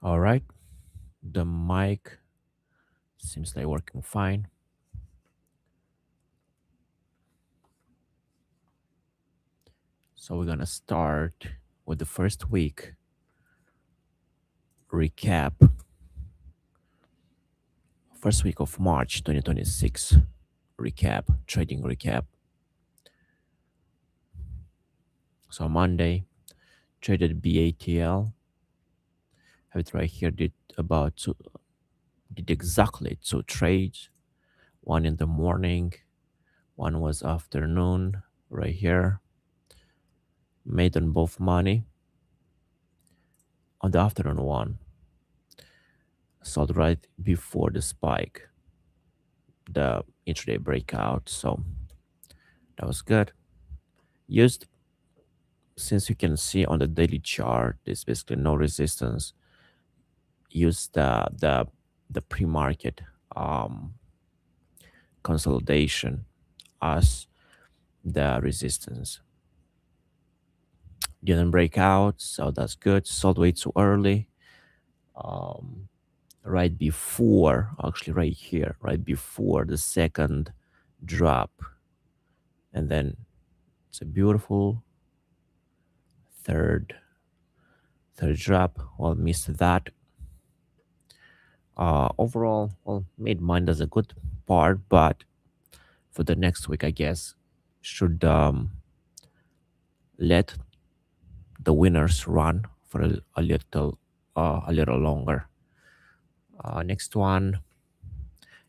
All right, the mic seems like working fine. So we're gonna start with the first week recap, first week of March 2026 recap, trading recap. So Monday traded BATL. Have it right here. Did exactly two trades. One in the morning, one was afternoon. Right here, made on both money. On the afternoon one, sold right before the spike, the intraday breakout. So that was good. Used, since you can see on the daily chart, there's basically no resistance. Use the pre-market um, consolidation as the resistance. Didn't break out, so that's good. Sold way too early. Um, right before, actually right here, right before the second drop, and then it's a beautiful third third drop. Well, missed that. Overall, well, made mine as a good part, but for the next week, I guess should let the winners run for a little longer. Next one,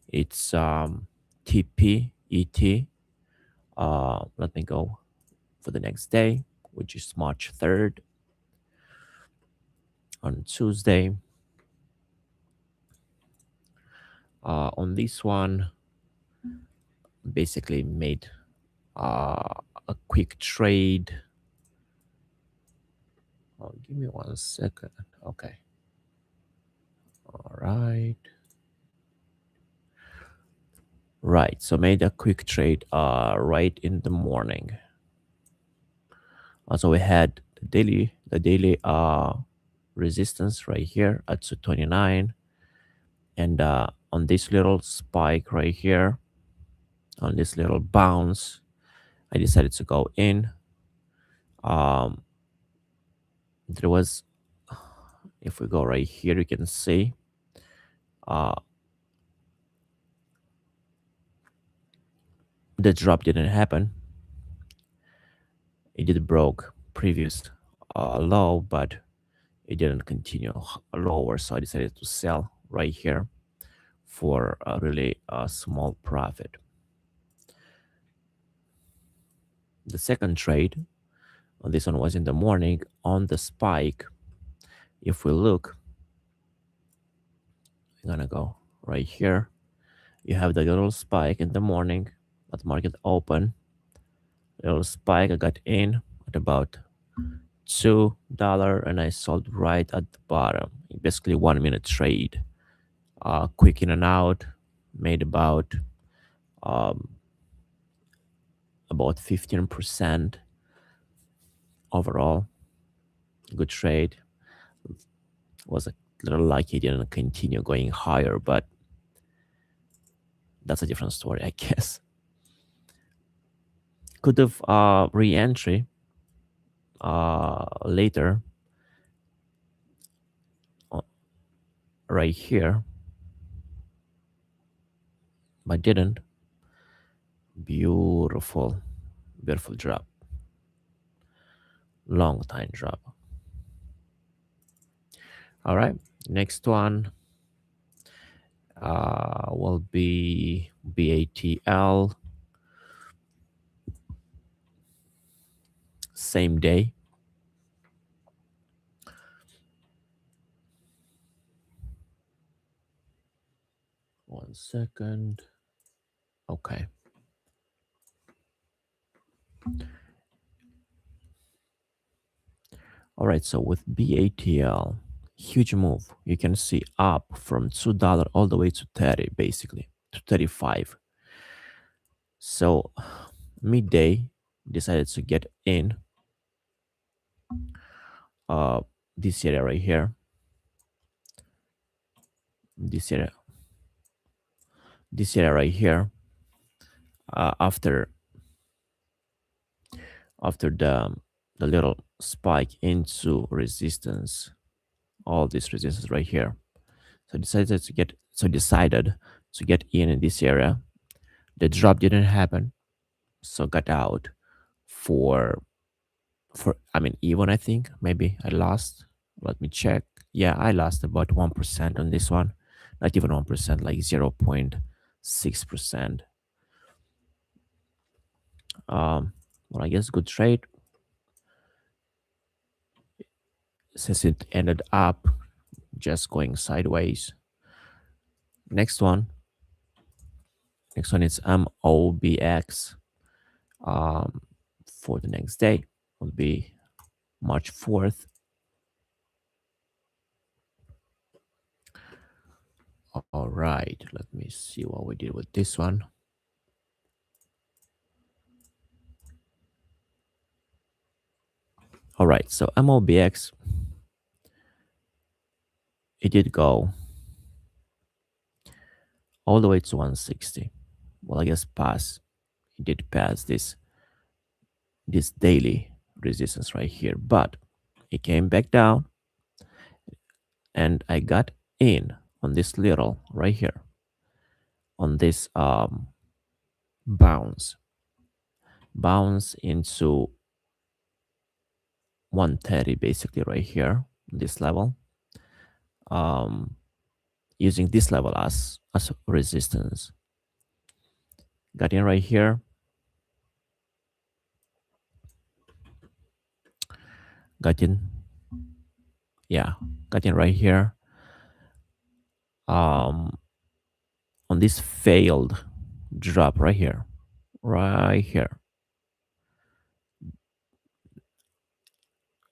it's TPET. Let me go for the next day, which is March 3rd. On Tuesday, on this one, basically made a quick trade. Oh, give me 1 second. Okay. All right. Right. So made a quick trade right in the morning. Also we had the daily resistance right here at 229, and on this little spike right here, on this little bounce, I decided to go in. Um there was, if we go right here, you can see uh the drop didn't happen. It did broke previous low, but it didn't continue lower, so I decided to sell right here for a really small profit. The second trade, this one was in the morning on the spike. If we look, I'm gonna go right here. You have the little spike in the morning at market open. Little spike, I got in at about $2, and I sold right at the bottom. Basically 1 minute trade. Quick in and out, made um, about 15% overall. Good trade. Was a little lucky it didn't continue going higher, but that's a different story, I guess. Could have re-entry later, uh, right here, but didn't. Beautiful, beautiful drop. Long time drop. All right, next one will be BATL. Same day. 1 second. Okay. All right, so with BATL, huge move. You can see up from $2 all the way to 30, basically to 35. So midday, decided to get in uh this area right here. this area, right here, after the little spike into resistance, all this resistance right here. So decided to get in this area. The drop didn't happen, so got out for I mean, even I think maybe I lost. Let me check. Yeah, I lost about 1% on this one. Not even 1%, like 0.6%. Well, I guess good trade since it ended up just going sideways. Next one. Next one is MOBX. Um, for the next day will be March 4th. All right, let me see what we did with this one. All right, so MOBX, it did go all the way to 160. Well, I guess it did pass this daily resistance right here, but it came back down and I got in on this little right here on this bounce into 130 basically right here, this level, using this level as resistance. Got in right here, got in, yeah, got in right here, on this failed drop right here, right here.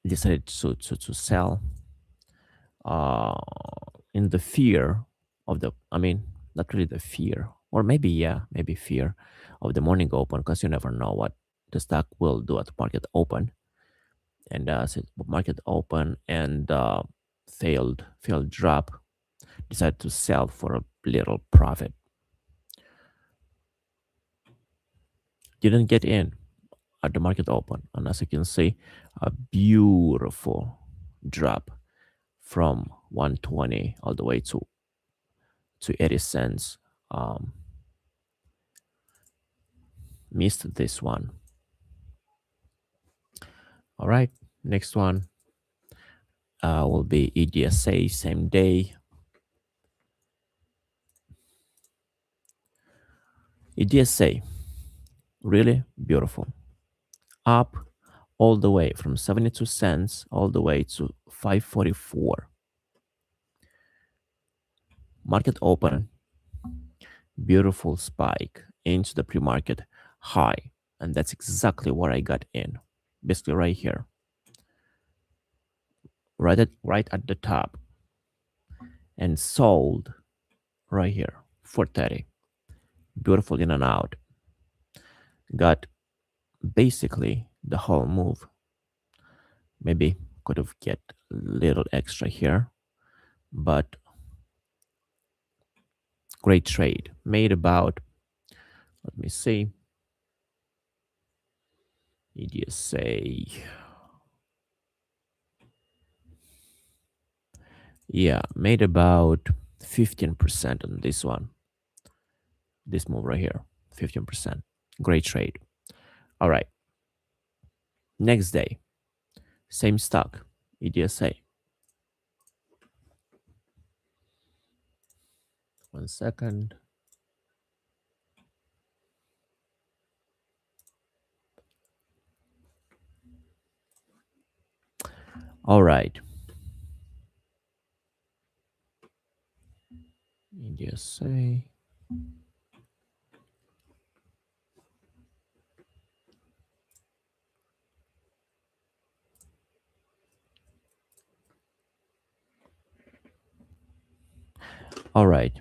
Decided to sell, uh in the fear of the, I mean, not really the fear, or maybe, yeah, maybe fear of the morning open, because you never know what the stock will do at market open. And so market open and failed drop, decided to sell for a little profit. Didn't get in at the market open, and as you can see, a beautiful drop from 120 all the way to 80 cents. um Missed this one. All right, next one will be EDSA, same day. EDSA, really beautiful, up all the way from 72 cents all the way to 544. Market open, beautiful spike into the pre-market high, and that's exactly where I got in, basically right here, right at the top, and sold right here for 30. Beautiful in and out. Got basically the whole move. Maybe could have get a little extra here, but great trade. Made about, let me see, EDSA. Yeah, made about 15% on this one. This move right here, 15%. Great trade. All right. Next day, same stock, EDSA. One second. All right. EDSA. All right.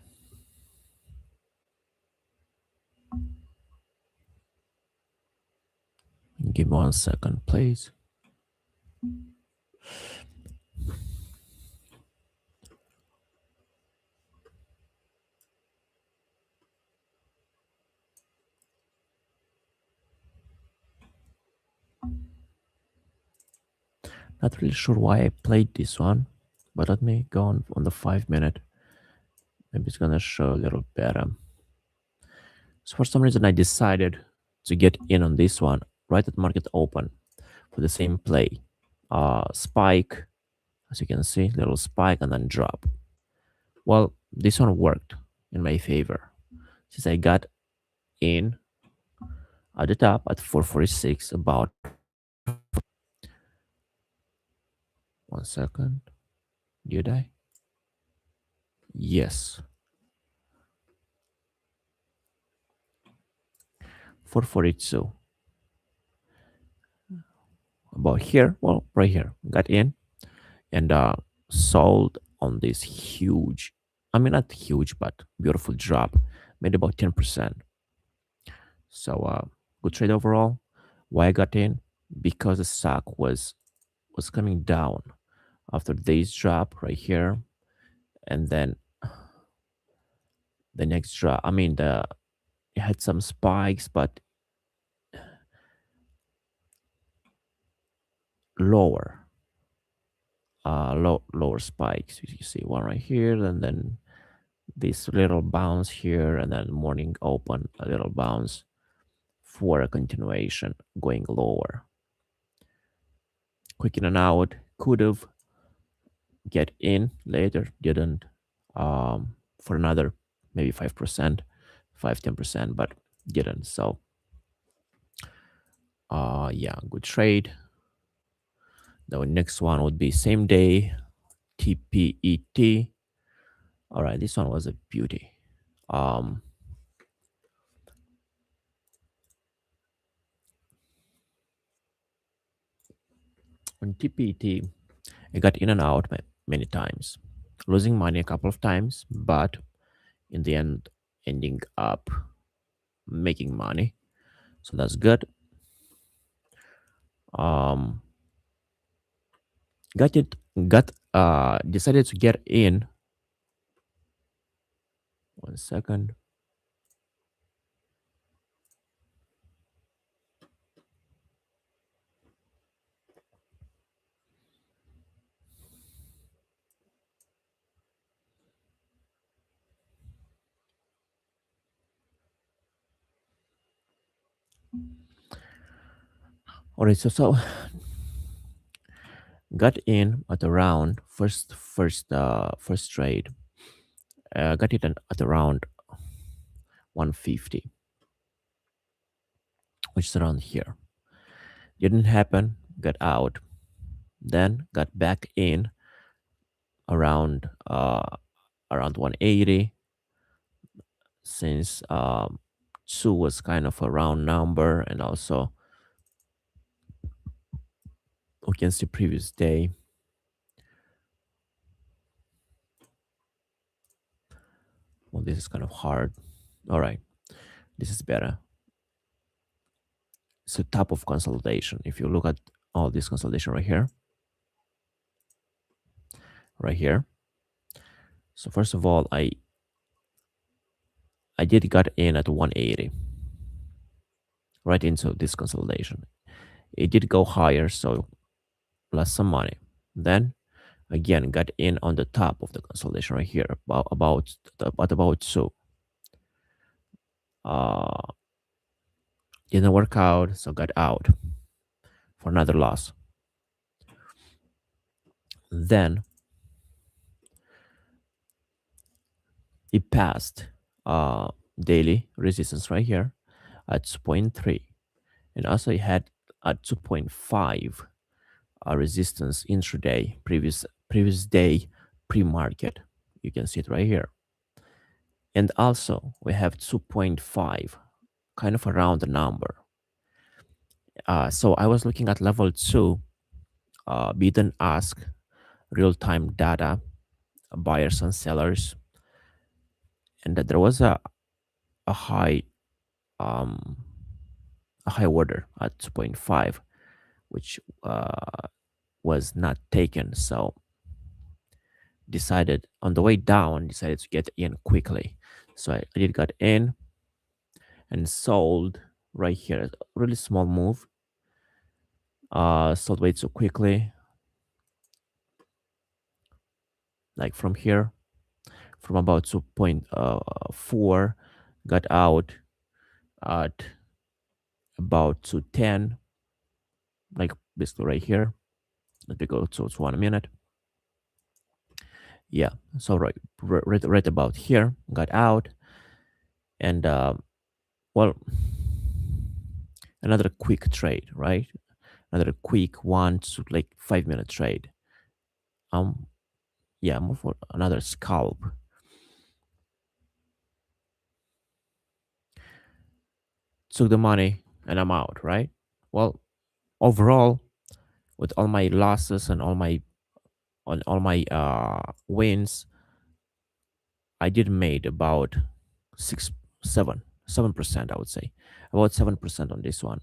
Give me 1 second, please. Not really sure why I played this one, but let me go on the 5 minute. Maybe it's gonna show a little better. So for some reason I decided to get in on this one right at market open for the same play. Spike, as you can see, little spike and then drop. Well, this one worked in my favor since I got in at the top at 446 about 1 second. Did I? Yes. 442. About here, well, right here. Got in and sold on this huge, I mean, not huge, but beautiful drop. Made about 10%. So, good trade overall. Why I got in? Because the stock was coming down after this drop right here, and then the next drop. I mean, the it had some spikes, but lower, lower spikes. You see one right here, and then this little bounce here, and then morning open, a little bounce for a continuation going lower. Quick in and out. Could have get in later, didn't. For another maybe 5%, 5-10%, but didn't. So yeah, good trade. The next one would be same day TPET. All right, this one was a beauty. Um, on TPET, I got in and out many times, losing money a couple of times, but in the end, ending up making money. So that's good. Um, got it. Got decided to get in. 1 second. All right, so got in at around first trade. Got it at around 150, which is around here. Didn't happen. Got out. Then got back in around around 180, since 2 was kind of a round number, and also against the previous day. Well, this is kind of hard. All right, this is better. It's a type of consolidation. If you look at all this consolidation right here. So first of all, I did got in at 180 right into this consolidation. It did go higher, so lost some money. Then again got in on the top of the consolidation right here, about so. Uh, didn't work out, so got out for another loss. Then it passed daily resistance right here at 2.3, and also it had at 2.5 resistance intraday, previous day pre-market. You can see it right here. And also we have 2.5, kind of around the number. So I was looking at level 2, bid and ask, real-time data, buyers and sellers, and that there was a high um, a high order at 2.5, which was not taken. So decided on the way down, decided to get in quickly. So I did got in and sold right here. Really small move. Sold way too quickly. like from here, from about 2.4, got out at about 210, like basically right here. Let me go to 1 minute. Yeah, so right about here, got out, and well, another quick trade, right? Another quick 1 to like 5 minute trade. Um, yeah, more for another scalp. Took the money and I'm out, right? Well, overall, with all my losses and all my wins, I did made about six, 7%. I would say about 7% on this one.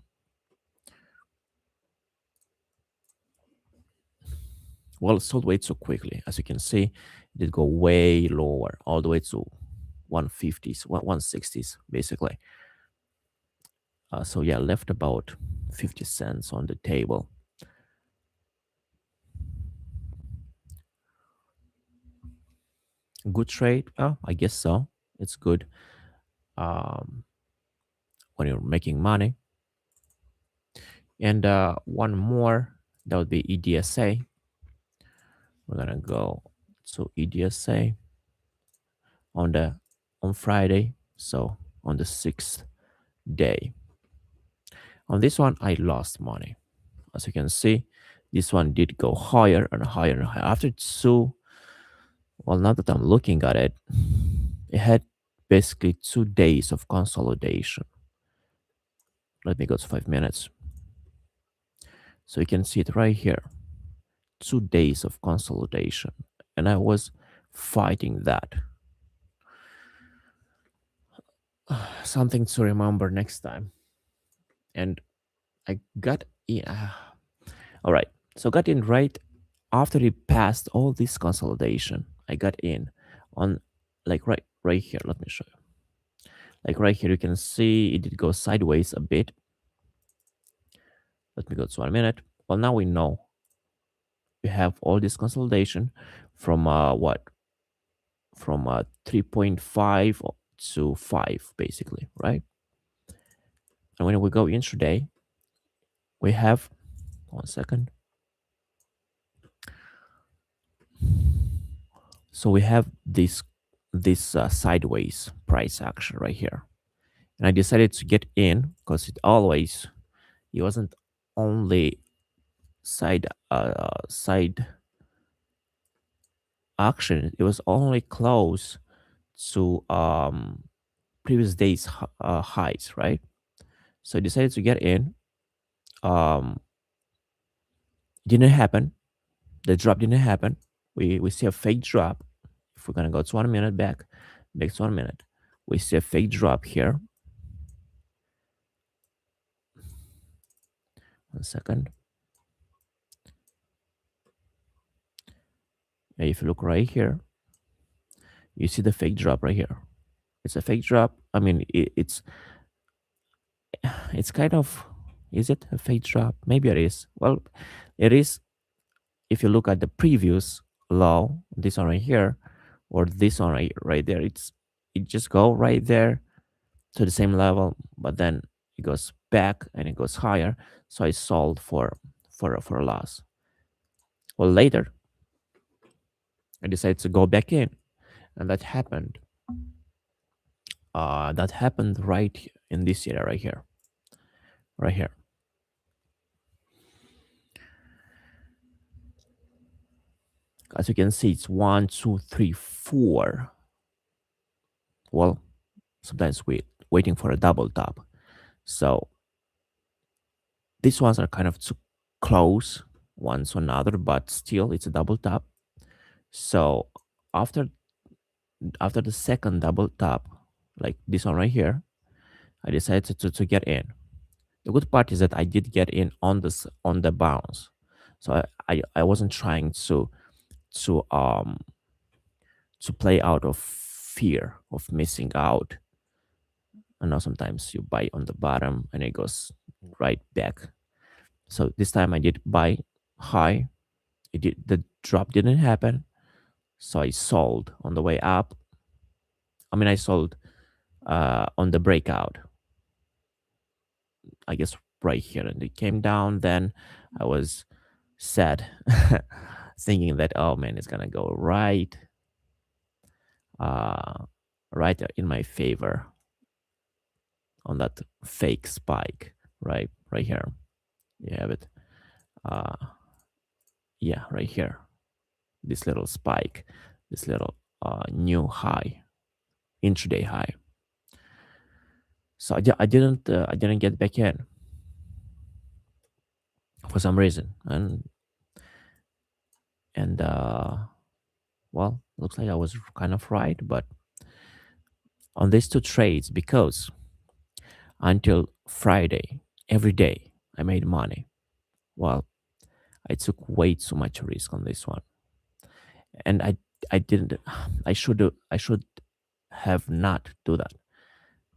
Well, it sold way too quickly, as you can see. It did go way lower, all the way to 150s, 160s, basically. So yeah, left about 50 cents on the table. Good trade? Oh, I guess so. It's good um, when you're making money. And one more, that would be EDSA. We're gonna go to EDSA on the on Friday, so on the sixth day. On this one, I lost money. As you can see, this one did go higher and higher and higher. After two, well, now that I'm looking at it, it had basically 2 days of consolidation. Let me go to 5 minutes. So you can see it right here. 2 days of consolidation. And I was fighting that. Something to remember next time. And I got in. All right. So got in right after it passed all this consolidation. I got in on like right here. Let me show you. Like right here, you can see it did go sideways a bit. Let me go to 1 minute. Well, now we know we have all this consolidation from what, from 3.5 to 5 basically, right? And when we go intraday, we have 1 second. So we have this sideways price action right here, and I decided to get in because it wasn't only side action, it was only close to previous days highs, right? So I decided to get in. um didn't happen. The drop didn't happen. We see a fake drop. If we're gonna go to 1 minute back to 1 minute, we see a fake drop here. 1 second. And if you look right here, you see the fake drop right here. It's a fake drop. I mean, it's kind of, is it a fake drop? Maybe it is. Well, it is. If you look at the previous low, this one right here, or this one right there, it just go right there to the same level, but then it goes back and it goes higher. So I sold for a loss. Well, later I decided to go back in, and that happened. That happened right in this area right here, right here. As you can see, it's 1, 2, 3, 4. Well, sometimes we waiting for a double top. So these ones are kind of too close one to another, but still it's a double top. So after after the second double top, like this one right here, I decided to get in. The good part is that I did get in on this on the bounce. So I wasn't trying to um to play out of fear of missing out. I know sometimes you buy on the bottom and it goes right back. So this time I did buy high. It did, the drop didn't happen. So I sold on the way up. I mean, I sold on the breakout, I guess right here, and it came down. Then I was sad, thinking that, oh man, it's gonna go uh, right in my favor on that fake spike, right here. You have it. Uh, yeah, right here. This little spike, this little new high, intraday high. So I didn't get back in for some reason, and well, looks like I was kind of right, but on these two trades, because until Friday, every day I made money. Well, I took way too much risk on this one, and I didn't. I should have not do that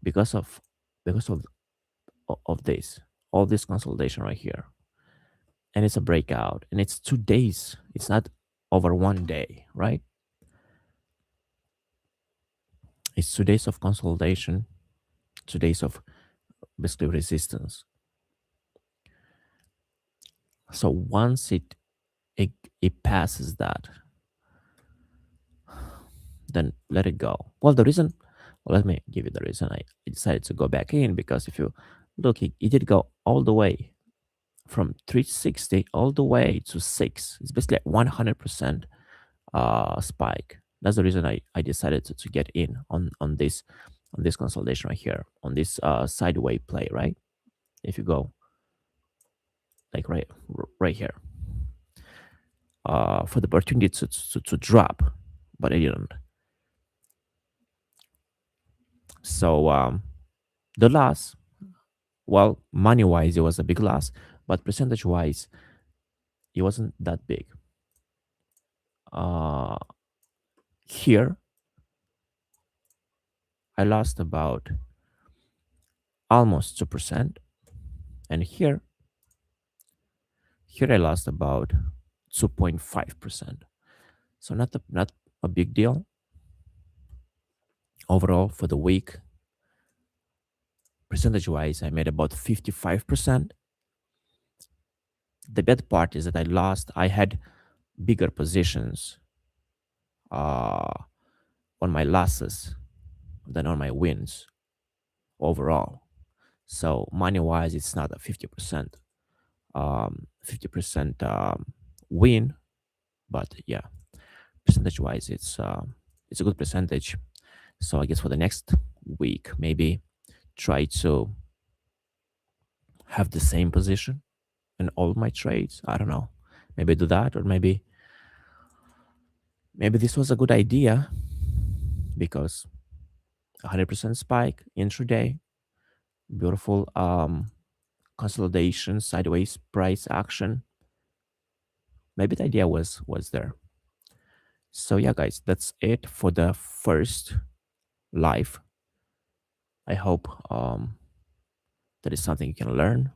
because of because of this, all this consolidation right here, and it's a breakout, and it's 2 days. It's not over one day, right? It's 2 days of consolidation, 2 days of basically resistance. So once it passes that, then let it go. Well, the reason, well, let me give you the reason I decided to go back in, because if you look, it did go all the way from 360 all the way to 6. It's basically like 100% spike. That's the reason I decided to get in on this consolidation right here, on this sideway play, right? If you go like right here, for the opportunity to drop, but I didn't. So the loss, well, money wise, it was a big loss, but percentage wise, it wasn't that big. Uh, Here, I lost about almost 2%, and here I lost about 2.5%. So not a big deal overall for the week. Percentage wise, I made about 55%. The bad part is that I had bigger positions uh, on my losses than on my wins overall. So money wise, it's not a 50% win, but yeah, percentage wise, it's a good percentage. So I guess for the next week, maybe try to have the same position in all my trades. I don't know. Maybe do that, or maybe this was a good idea because 100% spike intraday, beautiful consolidation, sideways price action. Maybe the idea was there. So yeah, guys, that's it for the first live. I hope that is something you can learn.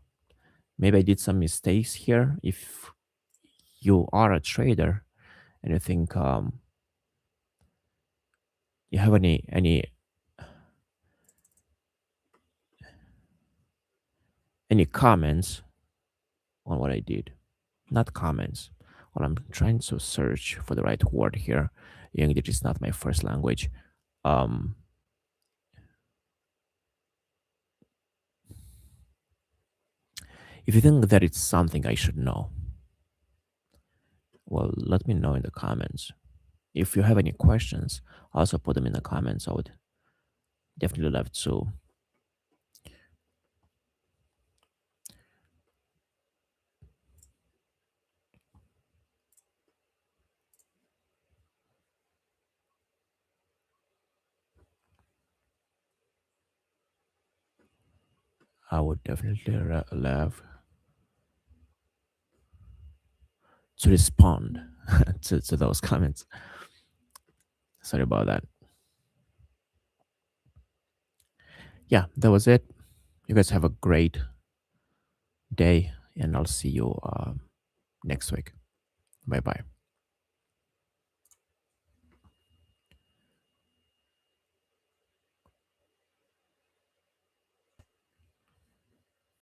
Maybe I did some mistakes here. If you are a trader and you think you have any comments on what I did, not comments. Well, I'm trying to search for the right word here. English is not my first language. Um, if you think that it's something I should know, well, let me know in the comments. If you have any questions, also put them in the comments. I would definitely love to. I would definitely love to respond to those comments. Sorry about that. Yeah, that was it. You guys have a great day, and I'll see you next week. Bye bye.